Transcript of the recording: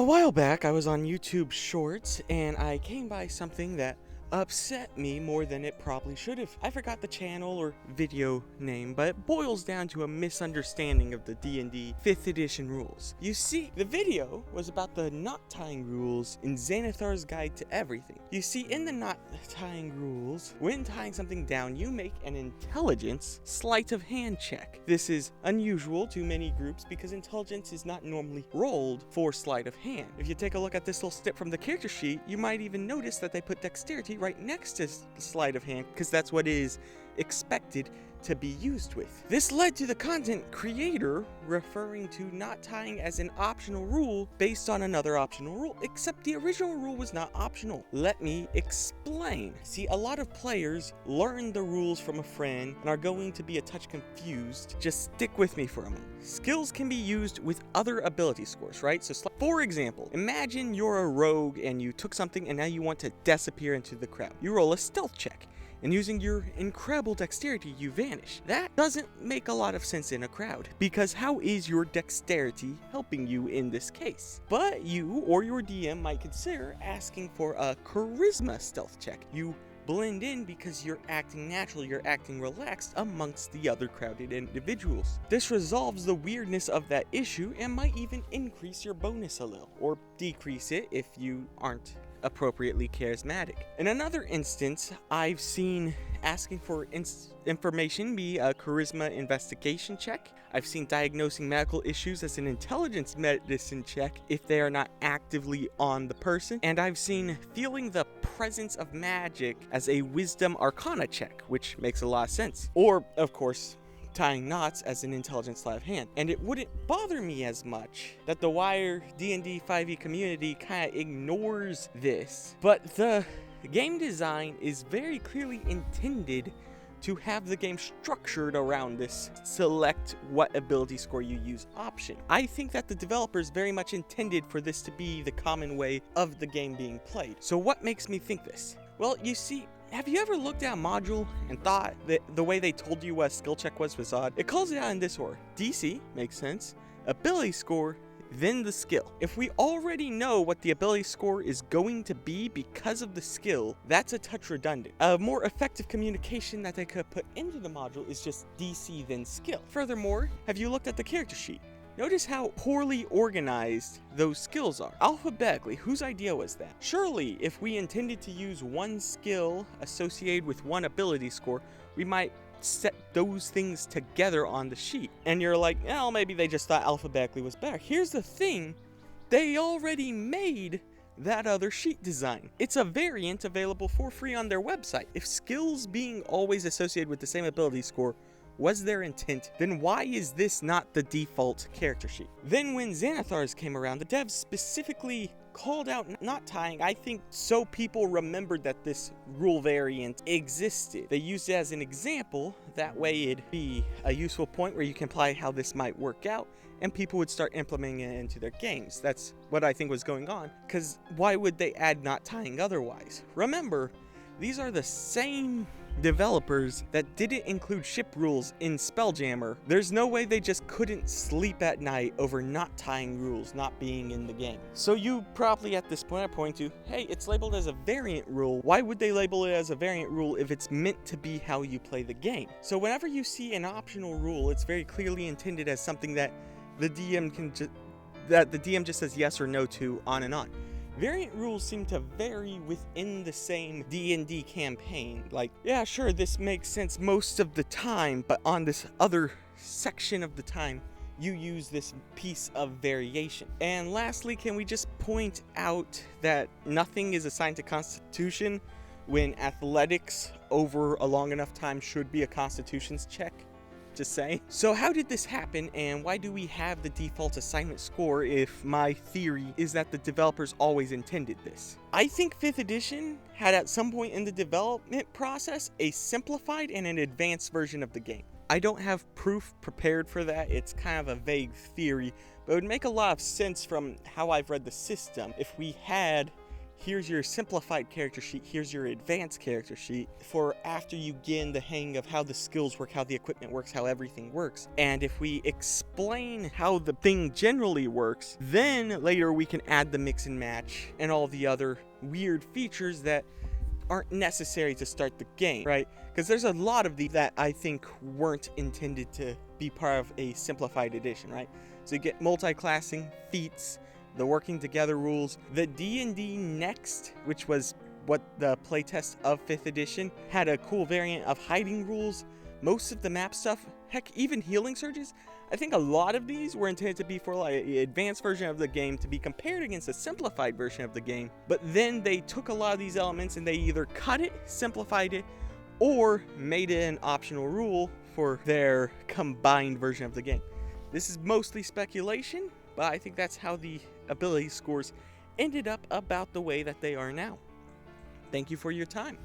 A while back, I was on YouTube Shorts, and I came by something that upset me more than it probably should have. I forgot the channel or video name, but it boils down to a misunderstanding of the D&D 5th edition rules. You see, the video was about the knot tying rules in Xanathar's Guide to Everything. You see, in the knot tying rules, when tying something down, you make an intelligence sleight of hand check. This is unusual to many groups because intelligence is not normally rolled for sleight of hand. If you take a look at this little snip from the character sheet, you might even notice that they put dexterity right next to sleight of hand because that's what is expected to be used with. This led to the content creator referring to knot tying as an optional rule based on another optional rule, except the original rule was not optional. Let me explain. See, a lot of players learn the rules from a friend and are going to be a touch confused. Just stick with me for a moment. Skills can be used with other ability scores, right? So for example, imagine you're a rogue and you took something and now you want to disappear into the crowd. You roll a stealth check, and using your incredible dexterity, you vanish. That doesn't make a lot of sense in a crowd, because how is your dexterity helping you in this case? But you or your DM might consider asking for a charisma stealth check. You blend in because you're acting natural, you're acting relaxed amongst the other crowded individuals. This resolves the weirdness of that issue and might even increase your bonus a little, or decrease it if you aren't appropriately charismatic. In another instance, I've seen asking for information be a charisma investigation check. I've seen diagnosing medical issues as an intelligence medicine check if they are not actively on the person. And I've seen feeling the presence of magic as a wisdom arcana check, which makes a lot of sense. Or, of course, tying knots as an intelligence sleight of hand. And it wouldn't bother me as much that the wider D&D 5e community kind of ignores this. But the game design is very clearly intended to have the game structured around this select what ability score you use option. I think that the developers very much intended for this to be the common way of the game being played. So what makes me think this? Well, you see, have you ever looked at a module and thought that the way they told you what a skill check was odd? It calls it out in this order. DC, makes sense. Ability score, then the skill. If we already know what the ability score is going to be because of the skill, that's a touch redundant. A more effective communication that they could put into the module is just DC then skill. Furthermore, have you looked at the character sheet? Notice how poorly organized those skills are. Alphabetically, whose idea was that? Surely, if we intended to use one skill associated with one ability score, we might set those things together on the sheet. And you're like, well, maybe they just thought alphabetically was better. Here's the thing, they already made that other sheet design. It's a variant available for free on their website. If skills being always associated with the same ability score was their intent, then why is this not the default character sheet? Then when Xanathar's came around, the devs specifically called out knot tying, I think, so people remembered that this rule variant existed. They used it as an example, that way it'd be a useful point where you can apply how this might work out, and people would start implementing it into their games. That's what I think was going on, because why would they add knot tying otherwise? Remember, these are the same developers that didn't include ship rules in Spelljammer. There's no way they just couldn't sleep at night over knot tying rules not being in the game. So you probably at this point are pointing to, hey, it's labeled as a variant rule. Why would they label it as a variant rule if it's meant to be how you play the game? So whenever you see an optional rule, it's very clearly intended as something that the DM just says yes or no to, on and on. Variant rules seem to vary within the same D&D campaign. Like, yeah, sure, this makes sense most of the time, but on this other section of the time, you use this piece of variation. And lastly, can we just point out that nothing is assigned to Constitution when athletics over a long enough time should be a Constitutions check? Just saying. So how did this happen, and why do we have the default assignment score if my theory is that the developers always intended this? I think 5th edition had at some point in the development process a simplified and an advanced version of the game. I don't have proof prepared for that, it's kind of a vague theory, but it would make a lot of sense from how I've read the system if we had here's your simplified character sheet, here's your advanced character sheet for after you gain the hang of how the skills work, how the equipment works, how everything works. And if we explain how the thing generally works, then later we can add the mix and match and all the other weird features that aren't necessary to start the game, right? Because there's a lot of these that I think weren't intended to be part of a simplified edition, right? So you get multi-classing, feats, the working together rules, the D&D Next, which was what the playtest of 5th edition, had a cool variant of hiding rules, most of the map stuff, heck, even healing surges. I think a lot of these were intended to be for like an advanced version of the game to be compared against a simplified version of the game. But then they took a lot of these elements and they either cut it, simplified it, or made it an optional rule for their combined version of the game. This is mostly speculation, but I think that's how the ability scores ended up about the way that they are now. Thank you for your time.